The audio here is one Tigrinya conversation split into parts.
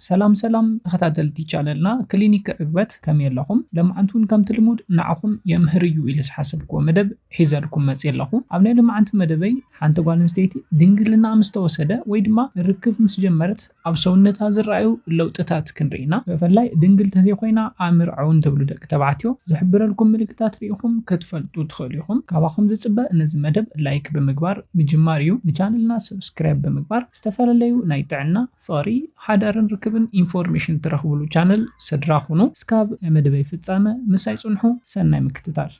ሰላም ተኸታተልቲ ቻነልና ክሊኒክ ዕግበት ከም የለኹም ለማዓንቱን ከም ትልሙድ ንዓኹም የምህርዩ ኢልስ ሓሰብክዎ መደብ ሒዘልኩም መጽ የለኹ ኣብ ናይ ልማዓንቲ መደበይ ሓንቲ ጓል ኣንስተይቲ ድንግልና ምስ ተወሰደ ወይ ድማ ርክብ ምስ ጀመረት ኣብ ሰውነታ ዝረኣዩ ለውጥታት ክንርኢና ብፍላይ ድንግል ተዘይኮይና ኣምርዓውን ተብሉ ደቂ ተባዕትዮ ዝሕብረልኩም ምልክታት ሪኢኹም ክትፈልጡ ትኽእሉ ኢኹም። ካባኹም ዝጽበእ ነዚ መደብ ላይክ ብምግባር ምጅማር እዩ። ንቻነልና ሰብስክራይብ ብምግባር ዝተፈላለዩ ናይ ጥዕና ፍቕሪ ሓዳርን ርክብን ኢንፎርሜሽን ትረኽብሉ ቻነል ስድራ ሁኑ። እስካብ መደበይ ፍጻመ ምሳይ ጽንሑ ሰናይ ምክትታል።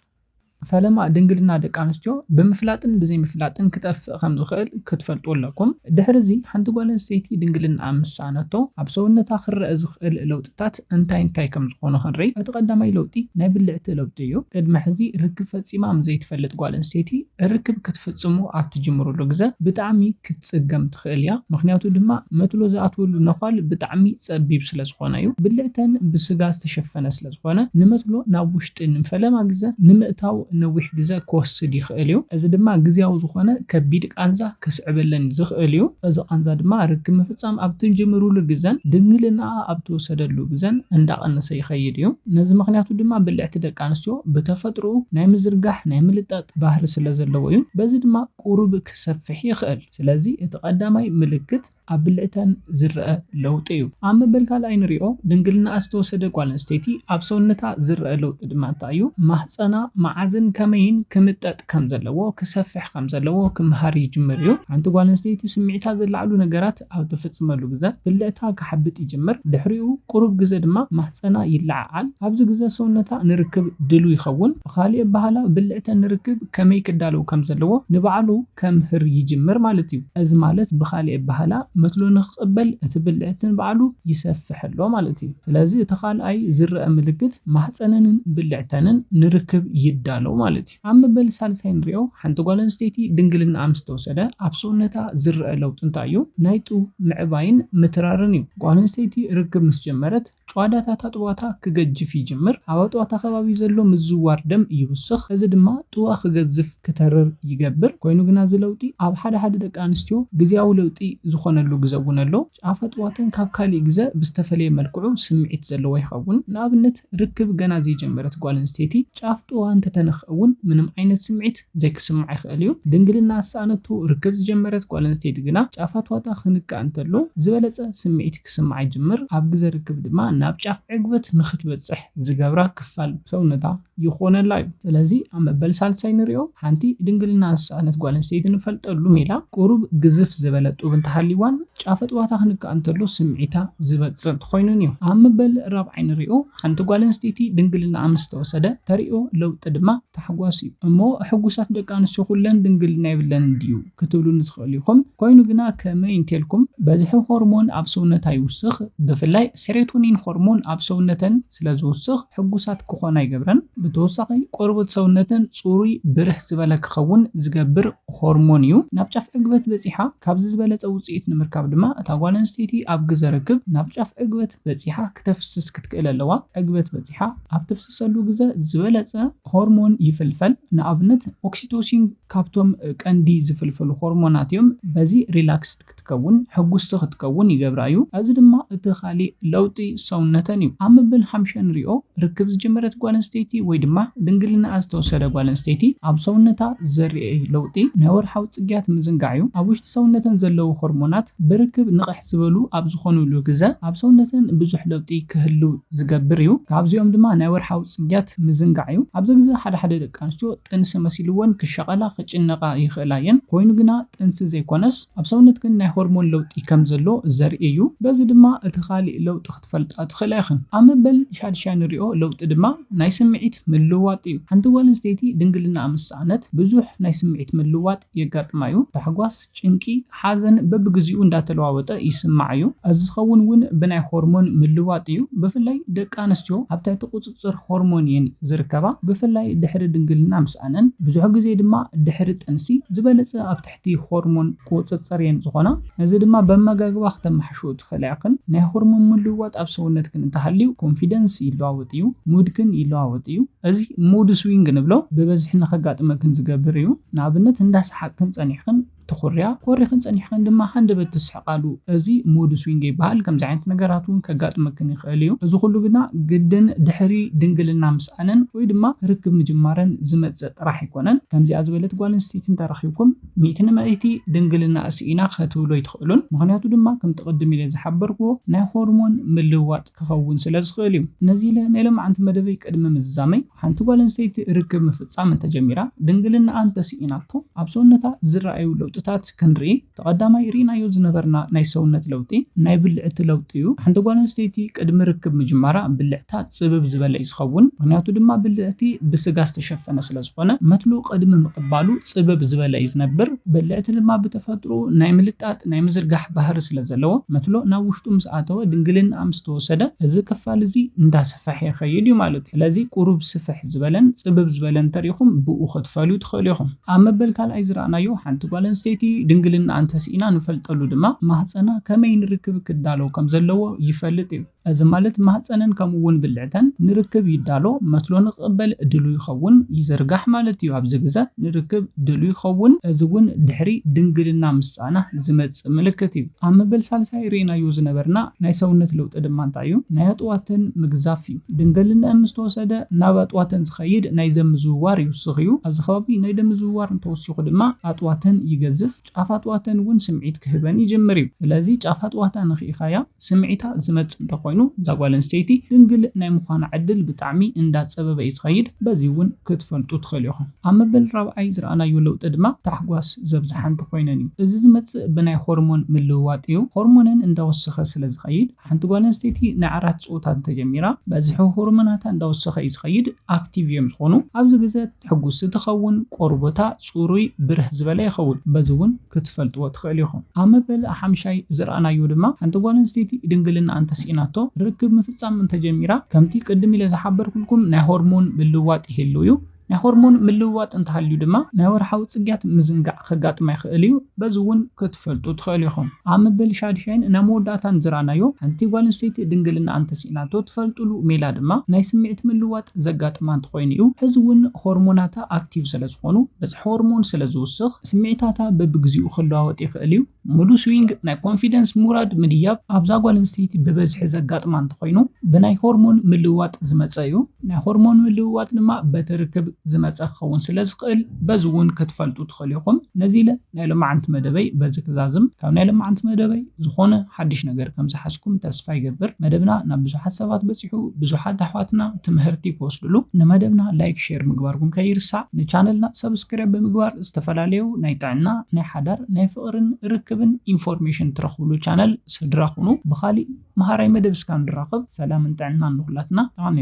ፈለማ ድንግልና ደቂ ኣንስትዮ ብምፍላጥን ብዘይምፍላጥን ክጠፍእ ከም ዝኽእል ክትፈልጡ ኣለኩም። ድሕሪዚ ሓንቲ ጓል ኣንስተይቲ ድንግልና ምሳኣነቶ ኣብ ሰውነታ ክረአ ዝኽእል ለውጥታት እንታይ ከም ዝኾኑ ክንርኢ። እቲ ቀዳማይ ለውጢ ናይ ብልዕቲ ለውጢ እዩ። ቅድሚ ሕዚ ርክብ ፈጺማ ዘይትፈልጥ ጓል ኣንስተይቲ ርክብ ክትፍጽሙ ኣብ ትጅምሩሉ ግዜ ብጣዕሚ ክትጽገም ትኽእል እያ። ምክንያቱ ድማ መትሎ ዝኣትወሉ ነዃል ብጣዕሚ ጸቢብ ስለ ዝኾነ እዩ። ብልዕተን ብስጋ ዝተሸፈነ ስለ ዝኾነ ንመትሎ ናብ ውሽጢ ንፈለማ ግዜ ንምእታው ነዊሕ ግዜ ክወስድ ይኽእል እዩ። እዚ ድማ ግዝያዊ ዝኾነ ከቢድ ቃንዛ ክስዕበለን ዝኽእል እዩ። እዚ ቃንዛ ድማ ርክብ ምፍጻም ኣብ ትጅምሩሉ ግዜን ድንግልና ኣብ ተወሰደሉ ግዜን እንዳቐነሰ ይኸይድ እዩ። ነዚ ምክንያቱ ድማ ብልዕቲ ደቂ ኣንስትዮ ብተፈጥሮ ናይ ምዝርጋሕ ናይ ምልጣጥ ባህሪ ስለ ዘለዎ እዩ። በዚ ድማ ቁሩብ ክሰፍሕ ይኽእል። ስለዚ እቲ ቀዳማይ ምልክት ኣብ ብልዕተን ዝረአ ለውጢ እዩ። ኣብ መበል ካልኣይ ንሪኦ ድንግልና ዝተወሰደ ጓል ኣንስተይቲ ኣብ ሰውነታ ዝረአ ለውጢ ድማ እንታይ እዩ? ማህፀና መዓዝን ከመይን ክምጠጥ ከም ዘለዎ ክሰፍሕ ከም ዘለዎ ክምሃር ይጅምር እዩ። ሓንቲ ጓል ኣንስተይቲ ስምዒታ ዘላዕሉ ነገራት ኣብ ትፍጽመሉ ግዜ ብልዕታ ክሓብጥ ይጅምር። ድሕሪኡ ቁሩብ ግዜ ድማ ማህፀና ይለዓዓል። ኣብዚ ግዜ ሰውነታ ንርክብ ድሉ ይኸውን። ብኻሊእ ኣባሃላ ብልዕተን ንርክብ ከመይ ክዳለው ከም ዘለዎ ንባዕሉ ከምህር ይጅምር ማለት እዩ። እዚ ማለት ብኻሊእ ኣባሃላ መትሎ ንኽቕበል እቲ ብልዕትን ባዕሉ ይሰፍሐሎ ማለት እዩ። ስለዚ እቲ ካልኣይ ዝረአ ምልክት ማህፀነንን ብልዕተንን ንርክብ ይዳለው ማለት እዩ። ኣብ መበል ሳልሳይ ንሪኦ ሓንቲ ጓል ኣንስተይቲ ድንግልና ምስ ተወሰደ ኣብ ሰውነታ ዝረአ ለውጢ እንታይ እዩ? ናይ ጡብ ምዕባይን ምትራርን እዩ። ጓል ኣንስተይቲ ርክብ ምስ ጀመረት ጨዋዳታት ጡዋታ ክገጅፍ ይጅምር። ኣብ ጡዋታ ከባቢ ዘሎ ምዝዋር ደም ይውስኽ። እዚ ድማ ጡዋ ክገዝፍ ክተርር ይገብር። ኮይኑ ግና እዚ ለውጢ ኣብ ሓደ ደቂ ኣንስትዮ ግዝያዊ ለውጢ ዝኾነሉ ግዜ እውን ኣሎ። ጫፍ ጡዋተን ካብ ካሊእ ግዜ ብዝተፈለየ መልክዑ ስምዒት ዘለዎ ይኸውን። ንኣብነት ርክብ ገና ዘይጀመረት ጓል ኣንስተይቲ ጫፍ ጡዋ እንተተነኽውን ምንም ዓይነት ስምዒት ዘይክስምዓ ይኽእል እዩ። ድንግልና ኣሳኣነቱ ርክብ ዝጀመረት ጓል ኣንስተይቲ ግና ጫፋት ዋጣ ክንክእ እንተሎ ዝበለጸ ስምዒት ክስምዓ ይጅምር። ኣብ ግዜ ርክብ ድማ ናብ ጫፍ ዕግበት ንኽትበጽሕ ዝገብራ ክፋል ሰውነታ ይኾነላ እዩ። ስለዚ ኣብ መበል ሳልሳይ ንሪኦ ሓንቲ ድንግልና ኣሳኣነት ጓል ኣንስተይቲ ንፈልጠሉ ሜላ ቁሩብ ግዝፍ ዝበለ ጡብ እንተሃሊዋን ጫፈ ጡዋታ ክንክእ እንተሎ ስምዒታ ዝበጽሕ ኮይኑን እዩ። ኣብ መበል ራብዓይ ንሪኦ ሓንቲ ጓል ኣንስተይቲ ድንግልና ምስ ተወሰደ ተሪኦ ለውጢ ድማ ታሕጓስ እዩ። እሞ ሕጉሳት ደቂ ኣንስትዮ ኩለን ድንግልና ይብለን ድዩ ክትብሉ ንትኽእሉ ኢኹም። ኮይኑ ግና ከመይ እንተልኩም በዝሒ ሆርሞን ኣብ ሰውነታ ይውስኽ። ብፍላይ ሴሮቶኒን ሆርሞን ኣብ ሰውነተን ስለ ዝውስኽ ሕጉሳት ክኾና ይገብረን። ብተወሳኺ ቆርበት ሰውነተን ጽሩይ ብርህ ዝበለ ክኸውን ዝገብር ሆርሞን እዩ። ናብ ጫፍ ዕግበት በፂሓ ካብዚ ዝበለጸ ውጽኢት ንምርካብ ድማ እታ ጓል ኣንስተይቲ ኣብ ግዜ ርክብ ናብ ጫፍ ዕግበት በፂሓ ክተፍስስ ክትክእል ኣለዋ። ዕግበት በፂሓ ኣብ ትፍስሰሉ ግዜ ዝበለጸ ሆርሞን ይፍልፈል። ንኣብነት ኦክሲቶሲን ካብቶም ቀንዲ ዝፍልፈሉ ሆርሞናት እዮም። በዚ ሪላክስ ክትከውን ሕጉስቲ ክትከውን ይገብራ እዩ። እዚ ድማ እቲ ካሊእ ለውጢ ሰውነተን እዩ። ኣብ መበል 5 ንሪኦ ርክብ ዝጀመረት ጓል ኣንስተይቲ ወይ ድማ ድንግልና ዝተወሰደ ጓል ኣንስተይቲ ኣብ ሰውነታ ዘርኢ ለውጢ ናይ ወርሓዊ ጽግያት ምዝንጋዕ እዩ። ኣብ ውሽጢ ሰውነተን ዘለዉ ሆርሞናት ብርክብ ንቕሕ ዝበሉ ኣብ ዝኾኑሉ ግዜ ኣብ ሰውነተን ብዙሕ ለውጢ ክህልው ዝገብር እዩ። ካብዚኦም ድማ ናይ ወርሓዊ ጽግያት ምዝንጋዕ እዩ። ኣብዚ ግዜ ሓደ ደቂ ኣንስትዮ ጥንሲ መሲልወን ክሸቐላ ክጭነቓ ይኽእላ እየን። ኮይኑ ግና ጥንሲ ዘይኮነስ ኣብ ሰውነት ግን ናይ ሆርሞን ለውጢ ከም ዘሎ ዘርኢ እዩ። በዚ ድማ እቲ ካሊእ ለውጢ ክትፈልጣ ትኽእላ ኢኽን። ኣብ መበል 6 ንሪኦ ለውጢ ድማ ናይ ስምዒት ምልውዋጥ እዩ። ሓንቲ ጓል ኣንስተይቲ ድንግልና ምስኣነት ብዙሕ ናይ ስምዒት ምልውዋጥ የጋጥማ እዩ። ታሕጓስ፣ ጭንቂ፣ ሓዘን በብግዚኡ እንዳተለዋወጠ ይስማዕ እዩ። እዚ ዝኸውን እውን ብናይ ሆርሞን ምልውዋጥ እዩ። ብፍላይ ደቂ ኣንስትዮ ኣብ ትሕቲ ቁፅፅር ሆርሞን እየን ዝርከባ። ብፍላይ ድሕሪ ድንግልና ምስኣነን ብዙሕ ግዜ ድማ ድሕሪ ጥንሲ ዝበለጸ ኣብ ትሕቲ ሆርሞን ቁፅፅር እየን ዝኾና። እዚ ድማ በመጋግባ ክተመሓሽኡ ትኽእላ ኢኽን። ናይ ሆርሞን ምልውዋጥ ኣብ ሰውነትክን እንተሃልዩ ኮንፊደንስ ይለዋወጥ እዩ፣ ሙድክን ይለዋወጥ እዩ። እዚ ሙድ ስዊንግ ንብሎ ብበዝሒ ንኸጋጥመክን ዝገብር እዩ። ንኣብነት እንዳሰሓቅክን ጸኒሕክን እቲ ተኮርያ ኮሪኽን ፀኒሕክን ድማ ሃንደበት ትስሕቃሉ እዚ ሙድ ስዊንግ ይበሃል ከምዚ ዓይነት ነገራት እውን ከጋጥመክን ይኽእል እዩ እዚ ኩሉ ግና ግድን ድሕሪ ድንግልና ምስኣነን ወይ ድማ ርክብ ምጅማረን ዝመፅእ ጥራሕ ይኮነን ከምዚኣ ዝበለት ጓል ኣንስተይቲ እንተረኺብኩም 100% ድንግልና እስኢና ክትብሎ ይትኽእሉን ምክንያቱ ድማ ከም ተቀድም ኢለ ዝሓበርክዎ ናይ ሆርሞን ምልውዋጥ ክኸውን ስለ ዝኽእል እዩ ነዚ ናይ ሎማዓንቲ መደበይ ቅድሚ ምዛመይ ሓንቲ ጓል ኣንስተይቲ ርክብ ምፍፃም እንተጀሚራ ድንግልና እንተስኢናቶ ኣብ ሰውነታ ዝረኣዩ ለውጥታት ክንርኢ ተቀዳማይ ሪናዮ ዝነበርና ናይ ሰውነት ለውጢ ናይ ብልዕቲ ለውጢ እዩ ሓንቲ ጓል ኣንስተይቲ ቅድሚ ርክብ ምጅማራ ብልዕታ ፅብብ ዝበለ እዩ ዝኸውን ምክንያቱ ድማ ብልዕቲ ብስጋ ዝተሸፈነ ስለ ዝኾነ መትሉ ቅድሚ ምቕባሉ ፅብብ ዝበለ እዩ ዝነብር ብልዕቲ ድማ ብተፈጥሮ ናይ ምልጣጥ ናይ ምዝርጋሕ ባህሪ ስለ ዘለዎ መትሎ ናብ ውሽጡ ምስ ኣተወ ድንግልና ምስ ተወሰደ እዚ ክፋል እዚ እንዳሰፈሐ ይኸይድ እዩ ማለት እዩ ስለዚ ቁሩብ ስፍሕ ዝበለን ፅብብ ዝበለን ተሪኹም ብኡ ክትፈልዩ ትኽእሉ ኢኹም ኣብ መበል ካልኣይ ዝረኣናዮ ሓንቲ ጓል ኣንስተይቲ ድንግልና እንተስኢና ንፈልጠሉ ድማ ማህፀና ከመይ ንርክብ ክዳሎ ከም ዘለዎ ይፈልጥ እዩ እዚ ማለት ማህፀነን ከምኡ እውን ብልዕተን ንርክብ ይዳሎ መትሎ ንቕበል ድሉ ይኸውን ይዝርጋሕ ማለት እዩ ኣብዚ ግዜ ንርክብ ድሉ ይኸውን እዚ እውን ድሕሪ ድንግልና ምስኣና ዝመፅእ ምልክት እዩ ኣብ መበል ሳልሳይ ሪእናዮ ዝነበርና ናይ ሰውነት ለውጢ ድማ እንታይ እዩ ናይ ኣጥዋተን ምግዛፍ እዩ ድንግልና ምስ ተወሰደ ናብ ኣጥዋተን ዝኸይድ ናይ ደም ምዝውዋር ይውስኽ እዩ ኣብዚ ከባቢ ናይ ደም ምዝውዋር እንተወሲኹ ድማ ኣጥዋተን ይገዝፍ ጫፍ ኣጥዋተን እውን ስምዒት ክህበን ይጅምር እዩ ስለዚ ጫፍ ኣጥዋታ ንኽኢኻያ ስምዒታ ዝመፅእ እንተኮይኑ እዛ ጓል ኣንስተይቲ ድንግል ናይ ምዃና ዕድል ብጣዕሚ እንዳፀበበ እዩ ዝኸይድ በዚ እውን ክትፈልጡ ትኽእሉ ኢኹም ኣብ መበል ራብዓይ ዝረኣናዮ ለውጢ ድማ ታሕጓስ ዘብዝሓ እንተኮይነን እዩ እዚ ዝመፅእ ብናይ ሆርሞን ምልውዋጥ እዩ ሆርሞንን እንዳወሰኸ ስለ ዝኸይድ ሓንቲ ጓል ኣንስተይቲ ናይ ዓራት ፀወታ እንተጀሚራ በዝሒ ሆርሞናታ እንዳወሰኸ እዩ ዝኸይድ ኣክቲቭ እዮም ዝኾኑ ኣብዚ ግዜ ትሕጉስ ትኸውን ቆርቦታ ፅሩይ ብርህ ዝበለ ይኸውን በዚ እውን ክትፈልጥዎ ትኽእሉ ኢኹም ኣብ መበል ሓምሻይ ዝረኣናዮ ድማ ሓንቲ ጓል ኣንስተይቲ ድንግልና እንተስኢናቶ ርክብ ምፍፃም እንተጀሚራ ከምቲ ቅድም ኢለ ዝሓበርኩልኩም ናይ ሆርሞን ምልውዋጥ ይህሉ እዩ ናይ ሆርሞን ምልውዋጥ እንተሃልዩ ድማ ናይ ወርሓዊ ፅግያት ምዝንጋዕ ከጋጥማ ይኽእል እዩ በዚ እውን ክትፈልጡ ትኽእሉ ኢኹም ኣብ መበል ሻድሻይን ናይ መወዳእታን ዝረኣናዮ ሓንቲ ጓል ኣንስተይቲ ድንግልና እንተስኢናቶ ትፈልጥሉ ሜላ ድማ ናይ ስምዒት ምልውዋጥ ዘጋጥማ እንተኮይኑ እዩ ሕዚ እውን ሆርሞናታ ኣክቲቭ ስለ ዝኾኑ በዝሒ ሆርሞን ስለ ዝውስኽ ስምዒታታ በብግዚኡ ክለዋወጥ ይኽእል እዩ ሙሉ ስዊንግ ናይ ኮንፊደንስ ሙራድ ምድያብ ኣብዛ ጓል ኣንስተይቲ ብበዝሒ ዘጋጥማ እንተኮይኑ ብናይ ሆርሞን ምልውዋጥ ዝመፀ እዩ ናይ ሆርሞን ምልውዋጥ ድማ በትርክብ ዝመፀ ክኸውን ስለ ዝኽእል በዚ እውን ክትፈልጡ ትኽእሉ ኢኹም ነዚ ኢለ ናይ ሎማዓንቲ መደበይ በዚ ክዛዝም ካብ ናይ ሎማዓንቲ መደበይ ዝኾነ ሓድሽ ነገር ከም ዝሓዝኩም ተስፋ ይገብር መደብና ናብ ብዙሓት ሰባት በፂሑ ብዙሓት ኣሕዋትና ትምህርቲ ክወስድሉ ንመደብና ላይክ ሼር ምግባርኩም ከይርሳዕ ንቻነልና ሰብስክራይብ ብምግባር ዝተፈላለዩ ናይ ጥዕና ናይ ሓዳር ናይ ፍቕርን ርክብን ኢንፎርሜሽን ትረኽብሉ ቻነል ስድራኹኑ ብኻሊእ መሃራይ መደብ እስካብ ንራኸብ ሰላምን ጥዕናን ንኹላትና ኣነ